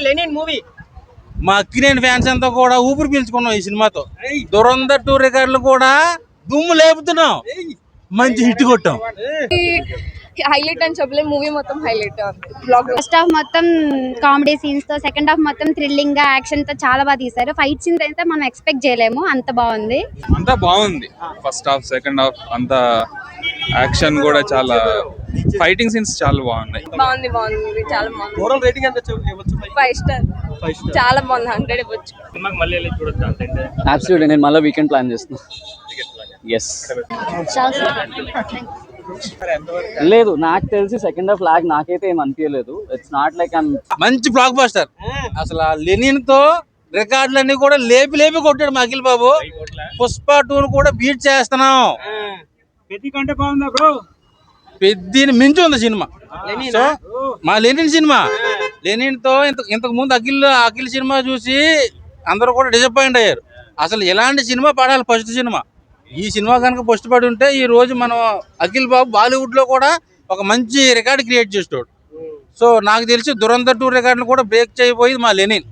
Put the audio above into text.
Lenin movie? మా Akkineni fans అంతా కూడా ఊపిరి పీల్చుకున్నాం ఈ సినిమాతో. దురంధర్ 2 రికార్డులు కూడా దుమ్ము లేపుతున్నాం, మంచి హిట్ కొట్టాం. హైలైట్ అని చెప్పలేదు, మూవీ మొత్తం హైలైట్. ఫస్ట్ హాఫ్ మొత్తం కామెడీ సీన్స్ తో, సెకండ్ హాఫ్ మొత్తం థ్రిల్లింగ్ గా యాక్షన్ తో చాలా బాగా తీశారు. ఫైట్ సీన్స్ అయితే మనం ఎక్స్పెక్ట్ చేయలేము, అంత బాగుంది. అంతా బాగుంది. ఫస్ట్ హాఫ్ సెకండ్ హాఫ్ అంతా యాక్షన్ కూడా చాలా, ఫైటింగ్ సీన్స్ చాలా బాగున్నాయి. బాగుంది బాగుంది, చాలా బాగుంది. ఓవరాల్ రేటింగ్ ఎంత ఇవ్వచ్చు? 5 స్టార్. చాలా బాగుంది, 100 ఇవ్వచ్చు. అబ్సల్యూట్లీ. నేను మళ్ళీ వీకెండ్ ప్లాన్ చేస్తున్నా. ఎస్ లేదు, నాకు తెలిసి సెకండ్ హాఫ్ లాగ్ నాకైతే ఏం అనిపించలేదు. ఇట్స్ నాట్ లైక్ మంచి బ్లాక్ బస్టర్. అసలు లెనిన్ తో రికార్డులన్నీ కూడా లేపి లేపి కొట్టాడు మా అఖిల్ బాబు. పుష్ప 2 కూడా బీట్ చేస్తున్నాం. పెద్ద కంటే బాగుందా బ్రో? పెద్దని మించి ఉంది సినిమా. సో మా లెనిన్ సినిమా, లెనిన్ తో ఇంతకు ముందు అఖిల్ సినిమా చూసి అందరూ కూడా డిసప్పాయింట్ అయ్యారు. అసలు ఎలాంటి సినిమా పడాలి ఫస్ట్ సినిమా. ఈ సినిమా కనుక ఫస్ట్ పడి ఉంటే ఈ రోజు మనం అఖిల్ బాబు బాలీవుడ్ లో కూడా ఒక మంచి రికార్డు క్రియేట్ చేస్తాడు. సో నాకు తెలిసి దురంధర్ 2 రికార్డులు కూడా బ్రేక్ చేయబోయేది మా లెనిన్.